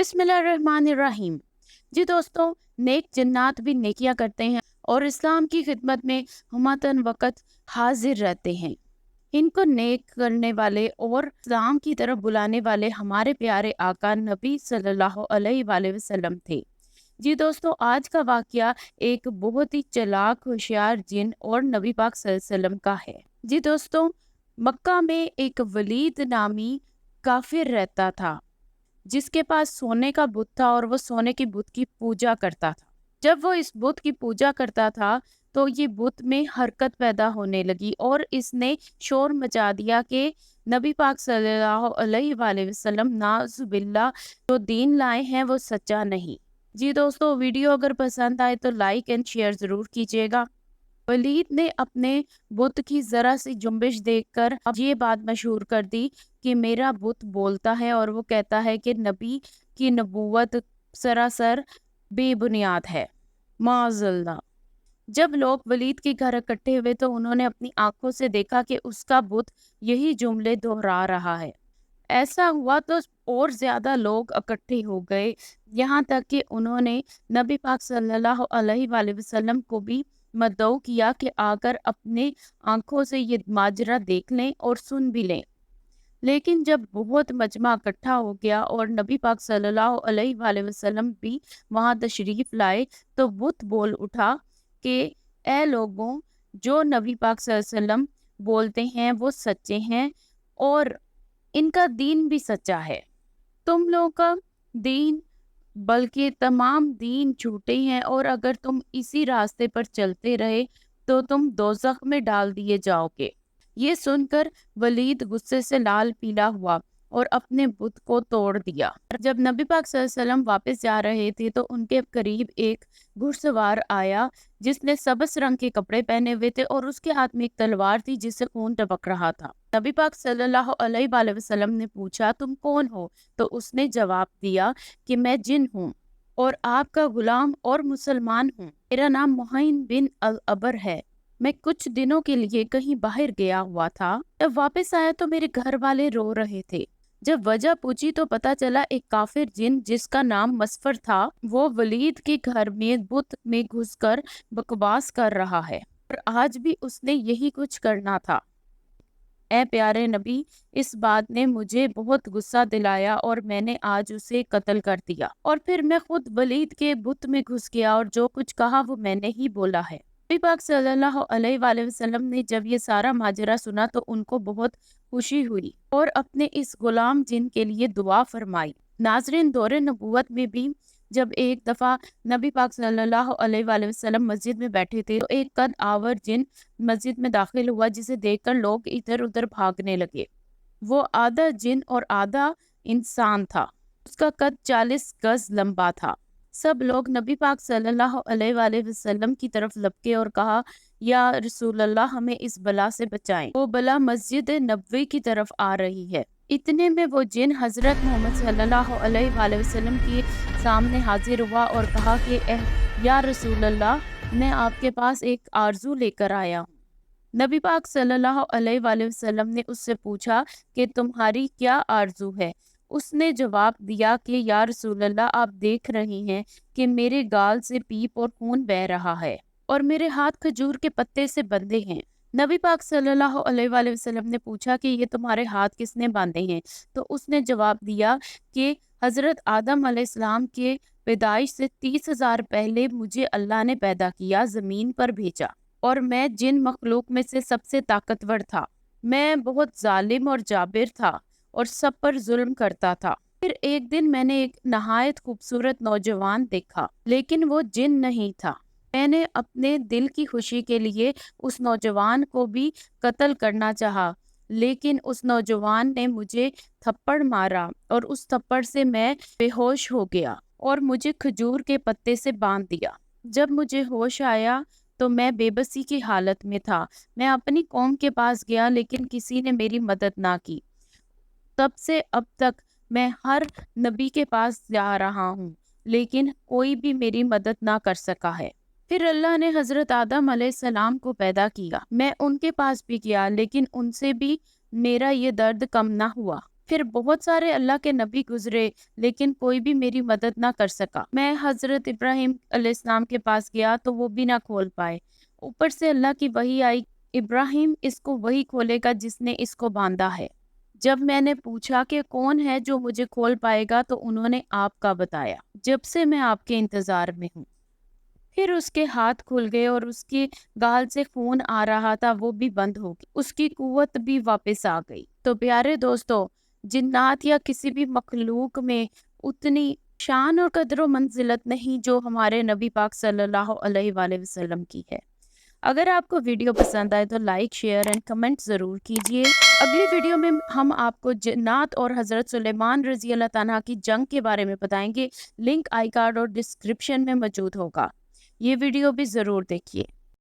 बिस्मिल्लाहिर्रहमानिर्रहीम। जी दोस्तों, नेक जन्नात भी नेकियां करते हैं और इस्लाम की खिदमत में हुमातन वक़्त हाजिर रहते हैं। इनको नेक करने वाले और इस्लाम की तरफ बुलाने वाले हमारे प्यारे आका नबी सल्लल्लाहु अलैहि वसल्लम थे। जी दोस्तों, आज का वाकया एक बहुत ही चालाक होशियार जिन और नबी पाक सल्लल्लाहु अलैहि वसल्लम का है। जी दोस्तों, मक्का में एक वलीद नामी काफिर रहता था जिसके पास सोने का बुत था और वो सोने की बुत की पूजा करता था। जब वो इस बुत की पूजा करता था तो ये बुत में हरकत पैदा होने लगी और इसने शोर मचा दिया कि नबी पाक सल्लल्लाहु अलैहि वसल्लम नाज़ुबिल्लाह जो दीन लाए हैं वो सच्चा नहीं। जी दोस्तों, वीडियो अगर पसंद आए तो लाइक एंड शेयर जरूर कीजिएगा। वलीद ने अपने बुत की जरा सी जुम्बिश देखकर अब ये बात मशहूर कर दी कि मेरा बुत बोलता है और वो कहता है कि नबी की नबूवत सरासर बेबुनियाद है, माज़ल्लाह। जब लोग वलीद के घर इकट्ठे हुए तो उन्होंने अपनी आंखों से देखा कि उसका बुत यही जुमले दोहरा रहा है। ऐसा हुआ तो और ज्यादा लोग इकट्ठे हो गए, यहाँ तक कि उन्होंने नबी पाक सल्लल्लाहु अलैहि वसल्लम को भी मदऊ किया कि आकर अपने आंखों से ये माजरा देख लें और सुन भी लें। लेकिन जब बहुत मजमा इकट्ठा हो गया और नबी पाक सल्लल्लाहु अलैहि वसल्लम भी वहां तशरीफ लाए तो बुत बोल उठा कि ए लोगों, जो नबी पाक सल्लल्लाहु अलैहि वसल्लम बोलते हैं वो सच्चे हैं और इनका दीन भी सच्चा है। तुम लोगों का दीन बल्कि तमाम दीन झूठे हैं और अगर तुम इसी रास्ते पर चलते रहे तो तुम दोज़ख में डाल दिए जाओगे। ये सुनकर वलीद गुस्से से लाल पीला हुआ और अपने बुत को तोड़ दिया। जब नबी पाक सल्लल्लाहु अलैहि वसल्लम वापस जा रहे थे तो उनके करीब एक घुड़सवार आया जिसने सबस रंग के कपड़े पहने हुए थे और उसके हाथ में एक तलवार थी जिससे खून टपक रहा था। नबी पाक सल्लल्लाहु अलैहि वसल्लम ने पूछा, तुम कौन हो? तो उसने जवाब दिया कि मैं जिन हूँ और आपका गुलाम और मुसलमान हूँ। मेरा नाम मुहाइन बिन अल अबर है। मैं कुछ दिनों के लिए कहीं बाहर गया हुआ था। जब वापस आया तो मेरे घर वाले रो रहे थे। जब वजह पूछी तो पता चला एक काफिर जिन जिसका नाम मसफर था वो वलीद के घर में बुत में घुसकर बकवास कर रहा है और आज भी उसने यही कुछ करना था। ए प्यारे नबी, इस बात ने मुझे बहुत गुस्सा दिलाया और मैंने आज उसे कत्ल कर दिया और फिर मैं खुद वलीद के बुत में घुस गया और जो कुछ कहा वो मैंने ही बोला है। नबी पाक सल्लल्लाहु अलैहि वसल्लम ने जब ये सारा माजरा सुना तो उनको बहुत खुशी हुई और अपने इस गुलाम जिन के लिए दुआ फरमाई। नाज़रीन, दौरे नबूवत में भी जब एक दफा नबी पाक सल्लल्लाहु अलैहि वसल्लम मस्जिद में बैठे थे तो एक कद आवर जिन मस्जिद में दाखिल हुआ जिसे देखकर लोग इधर उधर भागने लगे। वो आधा जिन और आधा इंसान था। उसका कद 40 गज लंबा था। सब लोग नबी पाक सल्लल्लाहु अलैहि वसल्लम की तरफ लपके और कहा, या रसूल अल्लाह, हमें इस बला से बचाएं। वो बला मस्जिद नबवी की तरफ आ रही है। इतने में वो जिन हजरत मोहम्मद सल्लल्लाहु अलैहि वसल्लम के सामने हाजिर हुआ और कहा कि या रसूल अल्लाह, मैं आपके पास एक आरजू लेकर आया हूँ। नबी पाक सल्लल्लाहु अलैहि वसल्लम ने उससे पूछा कि तुम्हारी क्या आरजू है? उसने जवाब दिया कि या रसूल अल्लाह, आप देख रही हैं कि मेरे गाल से पीप और खून बह रहा है और मेरे हाथ खजूर के पत्ते से बंधे हैं। नबी पाक सल्लल्लाहु अलैहि वसल्लम ने पूछा कि ये तुम्हारे हाथ किसने बांधे हैं? तो उसने जवाब दिया कि हजरत आदम अलैहिस्सलाम के पैदाइश से 30,000 पहले मुझे अल्लाह ने पैदा किया, जमीन पर भेजा और मैं जिन मखलूक में से सबसे ताकतवर था। मैं बहुत जालिम और जाबिर था और सब पर जुल्म करता था। फिर एक दिन मैंने एक नहायत खूबसूरत नौजवान देखा, लेकिन वो जिन नहीं था। मैंने अपने दिल की खुशी के लिए उस नौजवान को भी कत्ल करना चाहा, लेकिन उस नौजवान ने मुझे थप्पड़ मारा और उस थप्पड़ से मैं बेहोश हो गया और मुझे खजूर के पत्ते से बांध दिया। जब मुझे होश आया तो मैं बेबसी की हालत में था। मैं अपनी कौम के पास गया लेकिन किसी ने मेरी मदद ना की। तब से अब तक मैं हर नबी के पास जा रहा हूँ लेकिन कोई भी मेरी मदद ना कर सका है। फिर अल्लाह ने हजरत आदम अलैहिस्सलाम को पैदा किया। मैं उनके पास भी गया लेकिन उनसे भी मेरा ये दर्द कम ना हुआ। پھر بہت سارے اللہ کے نبی گزرے لیکن کوئی بھی میری مدد نہ کر سکا۔ میں حضرت ابراہیم علیہ السلام کے پاس گیا تو وہ بھی نہ کھول پائے۔ اوپر سے اللہ کی وحی آئی، ابراہیم اس کو وہی کھولے گا جس نے اس کو باندھا ہے۔ جب میں نے پوچھا کہ کون ہے جو مجھے کھول پائے گا تو انہوں نے آپ کا بتایا، جب سے میں آپ کے انتظار میں ہوں۔ پھر اس کے ہاتھ کھل گئے اور اس کی گال سے خون آ رہا تھا وہ بھی بند ہو گئی، اس کی قوت بھی واپس آ گئی۔ تو پیارے دوستو، جنات یا کسی بھی مخلوق میں اتنی شان اور قدر و منزلت نہیں جو ہمارے نبی پاک صلی اللہ علیہ وآلہ وسلم کی ہے۔ اگر آپ کو ویڈیو پسند آئے تو لائک، شیئر اینڈ کمنٹ ضرور کیجیے۔ اگلی ویڈیو میں ہم آپ کو جنات اور حضرت سلیمان رضی اللہ عنہ کی جنگ کے بارے میں بتائیں گے۔ لنک آئی کارڈ اور ڈسکرپشن میں موجود ہوگا۔ یہ ویڈیو بھی ضرور دیکھیے۔